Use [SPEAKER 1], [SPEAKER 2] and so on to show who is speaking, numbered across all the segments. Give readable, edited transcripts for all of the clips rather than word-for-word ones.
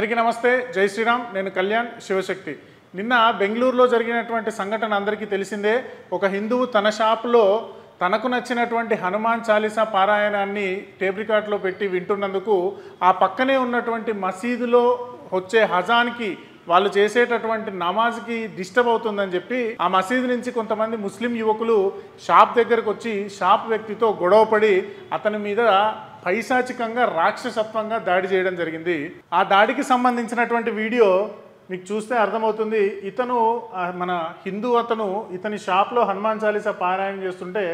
[SPEAKER 1] అందరికీ నమస్తే, జై శ్రీరామ్. నేను కళ్యాణ్ శివశక్తి. నిన్న బెంగళూరులో జరిగినటువంటి సంఘటన అందరికీ తెలిసిందే. ఒక హిందువు తన షాప్లో తనకు నచ్చినటువంటి హనుమాన్ చాలీసా పారాయణాన్ని టేప్ రికార్డులో పెట్టి వింటున్నందుకు ఆ పక్కనే ఉన్నటువంటి మసీదులో వచ్చే హజాన్కి వాళ్ళు చేసేటటువంటి నమాజ్కి డిస్టర్బ్ అవుతుందని చెప్పి ఆ మసీదు నుంచి కొంతమంది ముస్లిం యువకులు షాప్ దగ్గరకు వచ్చి షాప్ వ్యక్తితో గొడవపడి అతని మీద పైశాచికంగా రాక్షసత్వంగా దాడి చేయడం జరిగింది. ఆ దాడికి సంబంధించినటువంటి వీడియో మీకు చూస్తే అర్థమవుతుంది. ఇతను మన హిందూ అతను ఇతని షాప్లో హనుమాన్ చాలీసా పారాయణం చేస్తుంటే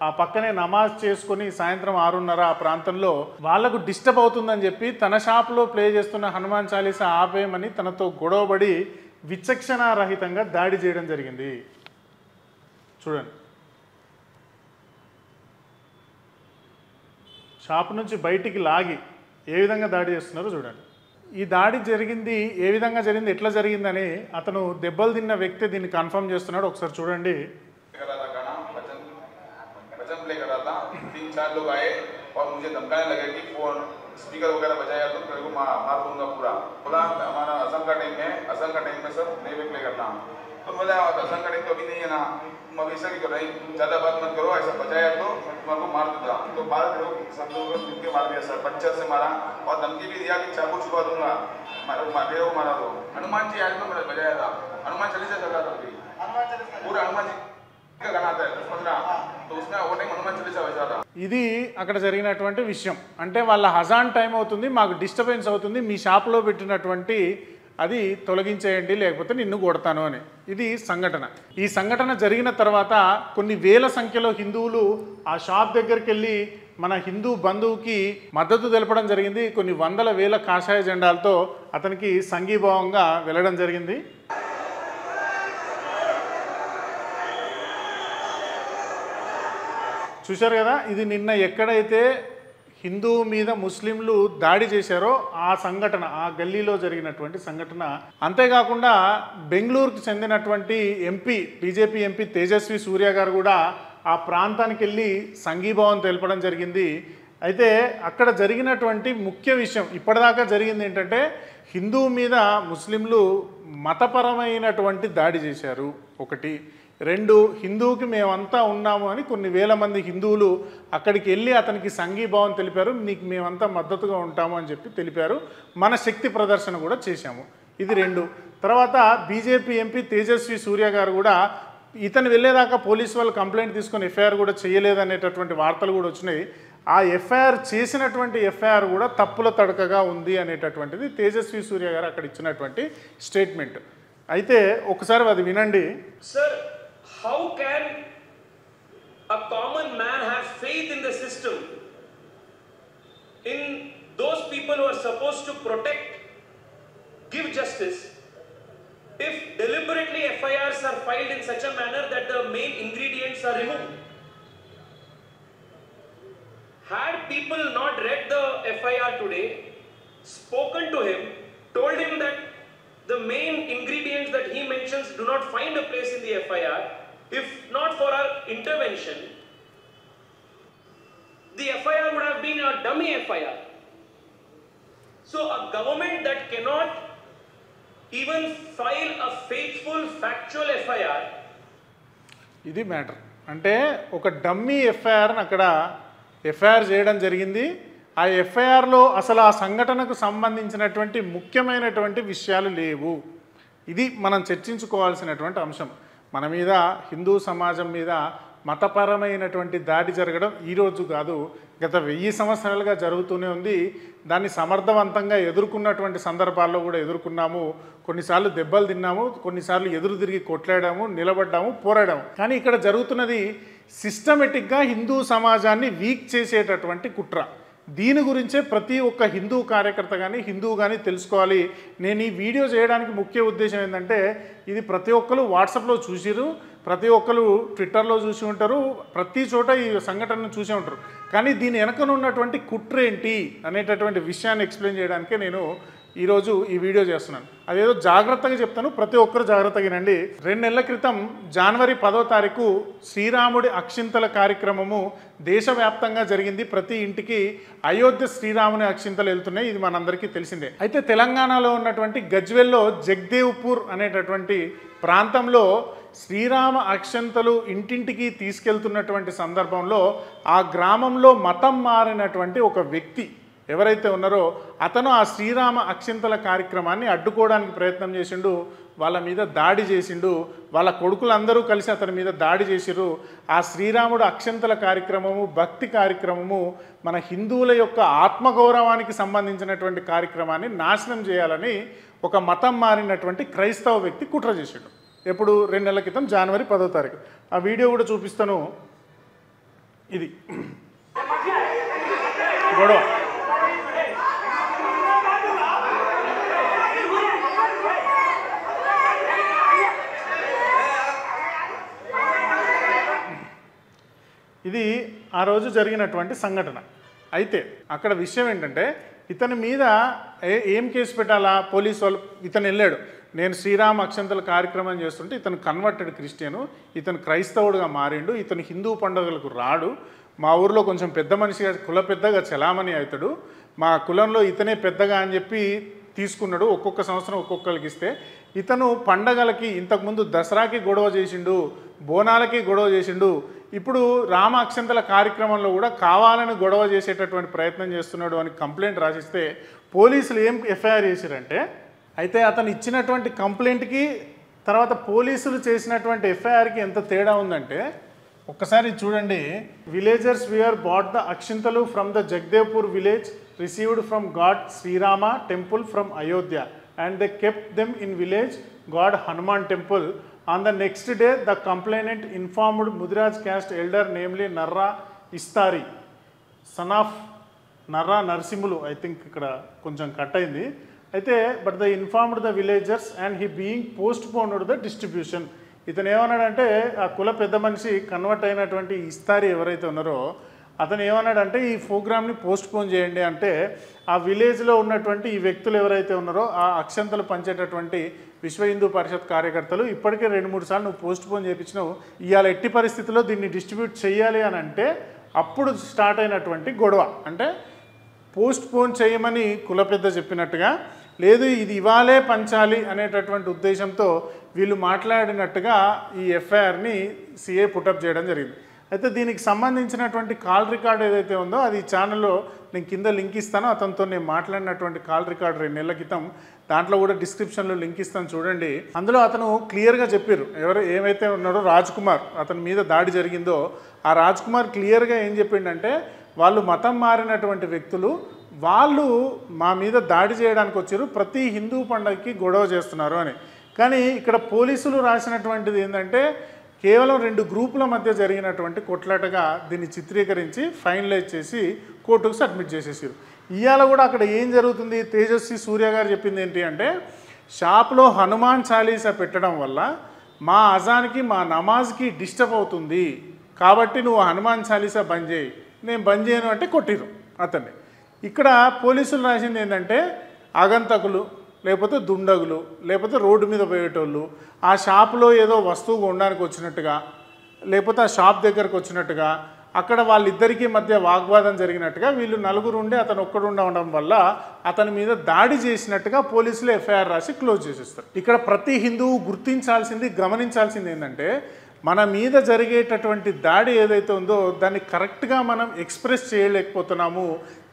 [SPEAKER 1] ఆ పక్కనే నమాజ్ చేసుకొని సాయంత్రం 6:30 ఆ ప్రాంతంలో వాళ్లకు డిస్టర్బ్ అవుతుందని చెప్పి తన షాప్లో ప్లే చేస్తున్న హనుమాన్ చాలీసా ఆపేయమని తనతో గొడవబడి విచక్షణారహితంగా దాడి చేయడం జరిగింది. చూడండి, షాప్ నుంచి బయటికి లాగి ఏ విధంగా దాడి చేస్తున్నారో చూడండి. ఈ దాడి జరిగింది ఏ విధంగా జరిగింది, ఎట్లా జరిగిందని అతను దెబ్బలు తిన్న వ్యక్తి దీన్ని కన్ఫర్మ్ చేస్తున్నాడు. ఒకసారి చూడండి.
[SPEAKER 2] प्ले कर रहा था, 3-4 लोग आए और मुझे धमकाने लगे कि फोन स्पीकर वगैरह बजाया तो तेरे को मार दूंगा पूरा। बोला हमारा असम का टाइम में सर नहीं प्ले करना। तो बोला असम का टाइम तो अभी नहीं है ना, तुम अभी ऐसा नहीं कर रहे, ज़्यादा बात मत करो, ऐसा बजाया तो मैं तुम्हारे को मार दूंगा। तो 12 लोग सब लोगों को मिलकर मार दिया सर, पंचर से मारा और धमकी भी दिया कि चाकू छुपा दूंगा, मेरे को मारा। तो हनुमान जी आज में मैंने बजाया था, हनुमान चालीसा चल रहा था, पूरा हनुमान जी
[SPEAKER 1] ఇది అక్కడ జరిగినటువంటి విషయం. అంటే వాళ్ళ హజాన్ టైం అవుతుంది, మాకు డిస్టర్బెన్స్ అవుతుంది, మీ షాప్లో పెట్టినటువంటి అది తొలగించేయండి లేకపోతే నిన్ను కొడతాను అని. ఇది సంఘటన. ఈ సంఘటన జరిగిన తర్వాత కొన్ని వేల సంఖ్యలో హిందువులు ఆ షాప్ దగ్గరికి వెళ్ళి మన హిందూ బంధువుకి మద్దతు తెలపడం జరిగింది. కొన్ని వందల వేల కాషాయ జెండాలతో అతనికి సంఘీభావంగా వెళ్ళడం జరిగింది. చూశారు కదా, ఇది నిన్న ఎక్కడైతే హిందువు మీద ముస్లింలు దాడి చేశారో ఆ సంఘటన, ఆ గల్లీలో జరిగినటువంటి సంఘటన. అంతేకాకుండా బెంగళూరుకు చెందినటువంటి ఎంపీ, బీజేపీ ఎంపీ తేజస్వి సూర్య గారు కూడా ఆ ప్రాంతానికి వెళ్ళి సంఘీభావం తెలపడం జరిగింది. అయితే అక్కడ జరిగినటువంటి ముఖ్య విషయం ఇప్పటిదాకా జరిగింది ఏంటంటే, హిందువు మీద ముస్లింలు మతపరమైనటువంటి దాడి చేశారు ఒకటి. 2, హిందువుకి మేమంతా ఉన్నాము అని కొన్ని వేల మంది హిందువులు అక్కడికి వెళ్ళి అతనికి సంఘీభావం తెలిపారు. నీకు మేమంతా మద్దతుగా ఉంటాము అని చెప్పి తెలిపారు. మన శక్తి ప్రదర్శన కూడా చేశాము. ఇది 2. తర్వాత బీజేపీ ఎంపీ తేజస్వి సూర్య గారు కూడా ఇతను వెళ్ళేదాకా పోలీసు వాళ్ళు కంప్లైంట్ తీసుకొని ఎఫ్ఐఆర్ కూడా చేయలేదనేటటువంటి వార్తలు కూడా వచ్చినాయి. ఆ ఎఫ్ఐఆర్ చేసినటువంటి ఎఫ్ఐఆర్ కూడా తప్పుల తడకగా ఉంది అనేటటువంటిది తేజస్వి సూర్య గారు అక్కడ ఇచ్చినటువంటి స్టేట్మెంట్. అయితే ఒకసారి అది వినండి.
[SPEAKER 3] Sir, how can a common man have faith in the system, in those people who are supposed to protect, give justice, if deliberately FIRs are filed in such a manner that the main ingredients are removed? Had people not read the FIR today, spoken to him, told him that the main ingredients that he mentions do not find a place in the FIR, if not for our intervention, the FIR would have been a dummy FIR. So a government that cannot even file a faithful, factual FIR.
[SPEAKER 1] ఇది matter. అంటే ఒక dummy ఎఫ్ఐఆర్ని అక్కడ FIR చేయడం జరిగింది. ఆ ఎఫ్ఐఆర్లో అసలు ఆ సంఘటనకు సంబంధించినటువంటి ముఖ్యమైనటువంటి విషయాలు లేవు. ఇది మనం చర్చించుకోవాల్సినటువంటి అంశం. మన మీద, హిందూ సమాజం మీద మతపరమైనటువంటి దాడి జరగడం ఈరోజు కాదు, గత 1000 సంవత్సరాలుగా జరుగుతూనే ఉంది. దాన్ని సమర్థవంతంగా ఎదుర్కొన్నటువంటి సందర్భాల్లో కూడా ఎదుర్కొన్నాము. కొన్నిసార్లు దెబ్బలు తిన్నాము, కొన్నిసార్లు ఎదురు తిరిగి కొట్లాడాము, నిలబడ్డాము, పోరాడాము. కానీ ఇక్కడ జరుగుతున్నది సిస్టమేటిక్గా హిందూ సమాజాన్ని వీక్ చేసేటటువంటి కుట్ర. దీని గురించే ప్రతి ఒక్క హిందూ కార్యకర్త కానీ హిందువు కానీ తెలుసుకోవాలి. నేను ఈ వీడియో చేయడానికి ముఖ్య ఉద్దేశం ఏంటంటే, ఇది ప్రతి ఒక్కరు వాట్సాప్లో చూసిరు, ప్రతి ఒక్కరు ట్విట్టర్లో చూసి ఉంటారు, ప్రతి చోట ఈ సంఘటనను చూసే ఉంటారు. కానీ దీని వెనకనున్నటువంటి కుట్ర ఏంటి అనేటటువంటి విషయాన్ని ఎక్స్ప్లెయిన్ చేయడానికే నేను ఈరోజు ఈ వీడియో చేస్తున్నాను. అదేదో జాగ్రత్తగా చెప్తాను, ప్రతి ఒక్కరు జాగ్రత్తగా వినండి. 2 నెలల క్రితం జనవరి 10వ తారీఖు శ్రీరాముడి అక్షింతల కార్యక్రమము దేశవ్యాప్తంగా జరిగింది. ప్రతి ఇంటికి అయోధ్య శ్రీరాముని అక్షింతలు వెళ్తున్నాయి, ఇది మనందరికీ తెలిసిందే. అయితే తెలంగాణలో ఉన్నటువంటి గజ్వెల్లో జగదేవ్పూర్ అనేటటువంటి ప్రాంతంలో శ్రీరామ అక్షంతలు ఇంటింటికి తీసుకెళ్తున్నటువంటి సందర్భంలో ఆ గ్రామంలో మతం మారినటువంటి ఒక వ్యక్తి ఎవరైతే ఉన్నారో అతను ఆ శ్రీరామ అక్షింతల కార్యక్రమాన్ని అడ్డుకోవడానికి ప్రయత్నం చేసిండు. వాళ్ళ మీద దాడి చేసిండు. వాళ్ళ కొడుకులందరూ కలిసి అతని మీద దాడి చేసిరు. ఆ శ్రీరాముడు అక్షంతల కార్యక్రమము భక్తి కార్యక్రమము మన హిందువుల యొక్క ఆత్మగౌరవానికి సంబంధించినటువంటి కార్యక్రమాన్ని నాశనం చేయాలని ఒక మతం మారినటువంటి క్రైస్తవ వ్యక్తి కుట్ర చేసాడు. ఎప్పుడు 2 నెలల క్రితం జనవరి 10వ తారీఖు. ఆ వీడియో కూడా చూపిస్తాను. ఇది గొడవ. ఇది ఆ రోజు జరిగినటువంటి సంఘటన. అయితే అక్కడ విషయం ఏంటంటే ఇతని మీద ఏం కేసు పెట్టాలా, పోలీసు వాళ్ళు. ఇతను వెళ్ళాడు, నేను శ్రీరామ అక్షంతల కార్యక్రమం చేస్తుంటే ఇతను కన్వర్టెడ్ క్రిస్టియను, ఇతను క్రైస్తవుడుగా మారిండు, ఇతను హిందూ పండుగలకు రాడు, మా ఊరిలో కొంచెం పెద్ద మనిషిగా కుల పెద్దగా చలామణి అవుతాడు, మా కులంలో ఇతనే పెద్దగా అని చెప్పి తీసుకున్నాడు. ఒక్కొక్క సంవత్సరం ఒక్కొక్కరికి ఇస్తే ఇతను పండగలకి ఇంతకుముందు దసరాకి గొడవ చేసిండు, బోనాలకి గొడవ చేసిండు, ఇప్పుడు రామ అక్షంతల కార్యక్రమంలో కూడా కావాలని గొడవ చేసేటటువంటి ప్రయత్నం చేస్తున్నాడు అని కంప్లైంట్ రాసిస్తే పోలీసులు ఏం ఎఫ్ఐఆర్ చేశారంటే, అయితే అతను ఇచ్చినటువంటి కంప్లైంట్కి తర్వాత పోలీసులు చేసినటువంటి ఎఫ్ఐఆర్కి ఎంత తేడా ఉందంటే ఒక్కసారి చూడండి. Villagers were brought the akshintalu from the Jagdevpur village received from god Srirama temple from Ayodhya and they kept them in village god Hanuman temple. On the next day, the complainant informed Mudiraj caste elder, namely Narra Istari, son of Narra Narsimulu. I think ikkada koncham cut ayindi. Aithe but they informed the villagers and he being postponed the distribution. ఇతను ఏమన్నాడంటే ఆ కుల పెద్ద మనిషి convert అయినటువంటి ఇస్తారి ఎవరైతే ఉన్నారో అతను ఏమన్నాడంటే ఈ ప్రోగ్రామ్ని పోస్ట్పోన్ చేయండి అంటే ఆ విలేజ్లో ఉన్నటువంటి ఈ వ్యక్తులు ఎవరైతే ఉన్నారో ఆ అక్షంతలు పంచేటటువంటి విశ్వ హిందూ పరిషత్ కార్యకర్తలు ఇప్పటికే 2-3 సార్లు నువ్వు పోస్ట్పోన్ చేయించినావు, ఇవాళ ఎట్టి పరిస్థితుల్లో దీన్ని డిస్ట్రిబ్యూట్ చేయాలి అని అంటే అప్పుడు స్టార్ట్ అయినటువంటి గొడవ. అంటే పోస్ట్పోన్ చేయమని కుల పెద్ద చెప్పినట్టుగా లేదు, ఇది ఇవాళే పంచాలి అనేటటువంటి ఉద్దేశంతో వీళ్ళు మాట్లాడినట్టుగా ఈ ఎఫ్ఐఆర్ని సిఏ పుటప్ చేయడం జరిగింది. అయితే దీనికి సంబంధించినటువంటి కాల్ రికార్డ్ ఏదైతే ఉందో అది ఛానల్లో నేను కింద లింక్ ఇస్తాను. అతనితో నేను మాట్లాడినటువంటి కాల్ రికార్డ్ 2 నెలల క్రితం, దాంట్లో కూడా డిస్క్రిప్షన్లో లింక్ ఇస్తాను చూడండి. అందులో అతను క్లియర్గా చెప్పారు ఎవరు ఏమైతే ఉన్నారో రాజ్ కుమార్ అతని మీద దాడి జరిగిందో ఆ రాజ్ కుమార్ క్లియర్గా ఏం చెప్పిండంటే వాళ్ళు మతం మారినటువంటి వ్యక్తులు, వాళ్ళు మా మీద దాడి చేయడానికి వచ్చారు, ప్రతి హిందూ పండుగకి గొడవ చేస్తున్నారు అని. కానీ ఇక్కడ పోలీసులు రాసినటువంటిది ఏంటంటే కేవలం 2 గ్రూపుల మధ్య జరిగినటువంటి కొట్లాటగా దీన్ని చిత్రీకరించి ఫైనలైజ్ చేసి కోర్టుకు సబ్మిట్ చేసేసారు. ఇవాళ కూడా అక్కడ ఏం జరుగుతుంది, తేజస్వి సూర్య గారు చెప్పింది ఏంటి అంటే షాప్లో హనుమాన్ చాలీసా పెట్టడం వల్ల మా అజాన్కి మా నమాజ్కి డిస్టర్బ్ అవుతుంది కాబట్టి నువ్వు హనుమాన్ చాలీసా బంద్ చేయి. నేను బంద్ చేయను అంటే కొట్టిరు అతన్ని. ఇక్కడ పోలీసులు రాసింది ఏంటంటే ఆగంతకులు లేకపోతే దుండగులు లేకపోతే రోడ్డు మీద పోయేటోళ్ళు ఆ షాపులో ఏదో వస్తువు కొనడానికి వచ్చినట్టుగా లేకపోతే ఆ షాప్ దగ్గరకు వచ్చినట్టుగా అక్కడ వాళ్ళిద్దరికీ మధ్య వాగ్వాదం జరిగినట్టుగా వీళ్ళు 4 ఉండి అతను ఒక్కడు ఉండడం వల్ల అతని మీద దాడి చేసినట్టుగా పోలీసులు ఎఫ్ఐఆర్ రాసి క్లోజ్ చేసేస్తారు. ఇక్కడ ప్రతి హిందువు గుర్తించాల్సింది గమనించాల్సింది ఏంటంటే మన మీద జరిగేటటువంటి దాడి ఏదైతే ఉందో దాన్ని కరెక్ట్గా మనం ఎక్స్ప్రెస్ చేయలేకపోతున్నాము,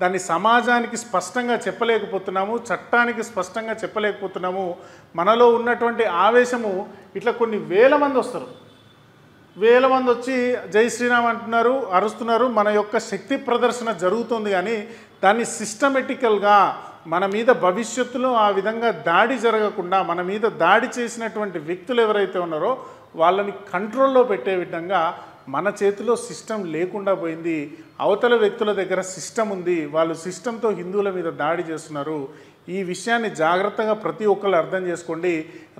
[SPEAKER 1] దాన్ని సమాజానికి స్పష్టంగా చెప్పలేకపోతున్నాము, చట్టానికి స్పష్టంగా చెప్పలేకపోతున్నాము. మనలో ఉన్నటువంటి ఆవేశము ఇట్లా కొన్ని వేల మంది వస్తారు, వేల మంది వచ్చి జై శ్రీరామ్ అంటున్నారు, అరుస్తున్నారు, మన యొక్క శక్తి ప్రదర్శన జరుగుతుంది. కానీ దాన్ని సిస్టమేటికల్గా మన మీద భవిష్యత్తులో ఆ విధంగా దాడి జరగకుండా మన మీద దాడి చేసినటువంటి వ్యక్తులు ఎవరైతే ఉన్నారో వాళ్ళని కంట్రోల్లో పెట్టే విధంగా మన చేతిలో సిస్టమ్ లేకుండా పోయింది. అవతల వ్యక్తుల దగ్గర సిస్టమ్ ఉంది, వాళ్ళు సిస్టంతో హిందువుల మీద దాడి చేస్తున్నారు. ఈ విషయాన్ని జాగ్రత్తగా ప్రతి ఒక్కళ్ళు అర్థం చేసుకోండి.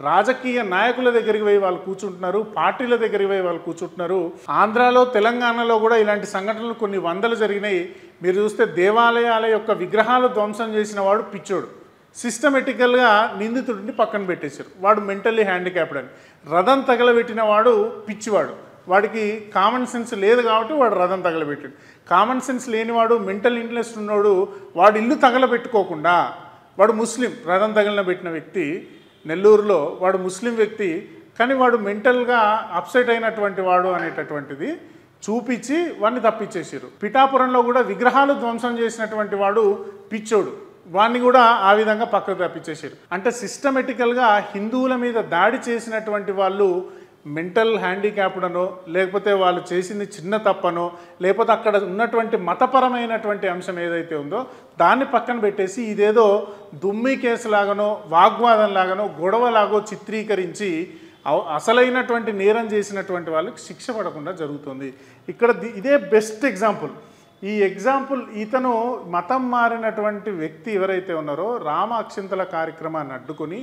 [SPEAKER 1] రాజకీయ నాయకుల దగ్గరికి పోయి వాళ్ళు కూర్చుంటున్నారు, పార్టీల దగ్గరికి పోయి వాళ్ళు కూర్చుంటున్నారు. ఆంధ్రాలో తెలంగాణలో కూడా ఇలాంటి సంఘటనలు కొన్ని వందలు జరిగినాయి. మీరు చూస్తే దేవాలయాల యొక్క విగ్రహాలు ధ్వంసం చేసిన వాడు పిచ్చోడు, సిస్టమేటికల్గా నిందితుడిని పక్కన పెట్టేశారు. వాడు మెంటల్లీ హ్యాండిక్యాప్డ్ అని. రథం తగలబెట్టిన వాడు పిచ్చివాడు, వాడికి కామన్ సెన్స్ లేదు కాబట్టి వాడు రథం తగలబెట్టాడు. కామన్ సెన్స్ లేనివాడు, మెంటల్ ఇంట్రెస్ట్ ఉన్నవాడు వాడు ఇల్లు తగలబెట్టుకోకుండా, వాడు ముస్లిం, రథం తగలబెట్టిన వ్యక్తి నెల్లూరులో వాడు ముస్లిం వ్యక్తి, కానీ వాడు మెంటల్గా అప్సెట్ అయినటువంటి వాడు అనేటటువంటిది చూపించి వాడిని తప్పించేసారు. పిఠాపురంలో కూడా విగ్రహాలు ధ్వంసం చేసినటువంటి వాడు పిచ్చోడు, వాడిని కూడా ఆ విధంగా పక్కకు తప్పించేసారు. అంటే సిస్టమేటికల్గా హిందువుల మీద దాడి చేసినటువంటి వాళ్ళు మెంటల్ హ్యాండిక్యాప్డ్ అనో, లేకపోతే వాళ్ళు చేసింది చిన్న తప్పనో, లేకపోతే అక్కడ ఉన్నటువంటి మతపరమైనటువంటి అంశం ఏదైతే ఉందో దాన్ని పక్కన పెట్టేసి ఇదేదో దుమ్మి కేసులాగానో వాగ్వాదంలాగానో గొడవలాగో చిత్రీకరించి అసలైనటువంటి నేరం చేసినటువంటి వాళ్ళకి శిక్ష పడకుండా జరుగుతుంది. ఇక్కడ ఇదే బెస్ట్ ఎగ్జాంపుల్. ఈ ఎగ్జాంపుల్ ఇతను మతం మారినటువంటి వ్యక్తి ఎవరైతే ఉన్నారో రామ అక్షింతల కార్యక్రమాన్ని అడ్డుకొని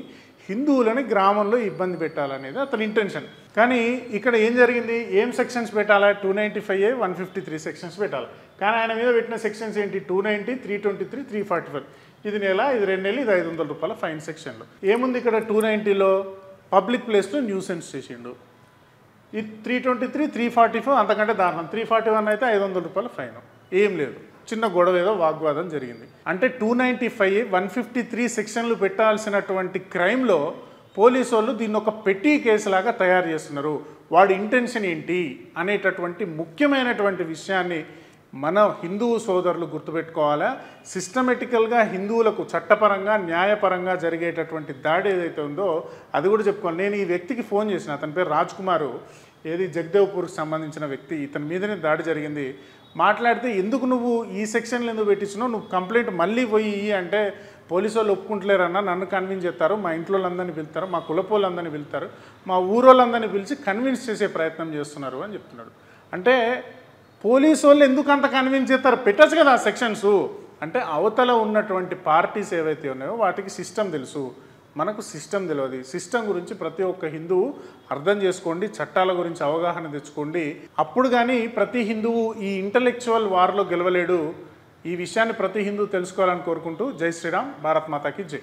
[SPEAKER 1] హిందువులని గ్రామంలో ఇబ్బంది పెట్టాలనేది అతని ఇంటెన్షన్. కానీ ఇక్కడ ఏం జరిగింది, ఏం సెక్షన్స్ పెట్టాలా, 295A 153 సెక్షన్స్ పెట్టాలి. కానీ ఆయన మీద పెట్టిన సెక్షన్స్ ఏంటి, 290, 323, 345. ఇది నెల, ఇది 2 నెలలు, ఇది 500 రూపాయల ఫైన్ సెక్షన్లు. ఏముంది ఇక్కడ 290లో పబ్లిక్ ప్లేస్లో న్యూసెన్స్ చేసిండు. ఈ 323, 344 అంతకంటే దారుణం. 341 అయితే 500 రూపాయల ఫైన్. ఏం లేదు, చిన్న గొడవ ఏదో వాగ్వాదం జరిగింది. అంటే 295, 153 సెక్షన్లు పెట్టాల్సినటువంటి క్రైమ్లో పోలీసు వాళ్ళు దీన్ని ఒక పెట్టి కేసులాగా తయారు చేస్తున్నారు. వాడి ఇంటెన్షన్ ఏంటి అనేటటువంటి ముఖ్యమైనటువంటి విషయాన్ని మన హిందూ సోదరులు గుర్తుపెట్టుకోవాలా. సిస్టమేటికల్గా హిందువులకు చట్టపరంగా న్యాయపరంగా జరిగేటటువంటి దాడి ఏదైతే ఉందో అది కూడా చెప్పుకోవాలి. నేను ఈ వ్యక్తికి ఫోన్ చేసిన, అతని పేరు రాజ్ కుమారు, ఏది జగదేవ్పూర్కి సంబంధించిన వ్యక్తి, ఇతని మీదనే దాడి జరిగింది. మాట్లాడితే ఎందుకు నువ్వు ఈ సెక్షన్లు ఎందుకు పెట్టించినావు, నువ్వు కంప్లైంట్ మళ్ళీ పోయి అంటే పోలీసు వాళ్ళు ఒప్పుకుంటలేరన్నా, నన్ను కన్విన్స్ చేస్తారు, మా ఇంట్లో వాళ్ళందరినీ పిలుస్తారు, మా కులపోళ్ళందరినీ పిలుస్తారు, మా ఊరోళ్ళందరినీ పిలిచి కన్విన్స్ చేసే ప్రయత్నం చేస్తున్నారు అని చెప్తున్నాడు. అంటే పోలీసు వాళ్ళు ఎందుకు అంత కన్విన్స్ చేస్తారు, పెట్టచ్చు కదా ఆ సెక్షన్స్. అంటే అవతల ఉన్నటువంటి పార్టీస్ ఏవైతే ఉన్నాయో వాటికి సిస్టమ్ తెలుసు, మనకు సిస్టమ్ తెలియదు. సిస్టమ్ గురించి ప్రతి ఒక్క హిందువు అర్థం చేసుకోండి, చట్టాల గురించి అవగాహన తెచ్చుకోండి. అప్పుడు కానీ ప్రతి హిందువు ఈ ఇంటలెక్చువల్ వార్లో గెలవలేడు. ఈ విషయాన్ని ప్రతి హిందువు తెలుసుకోవాలని కోరుకుంటూ జై శ్రీరామ్, భారత్ మాతాకి జై.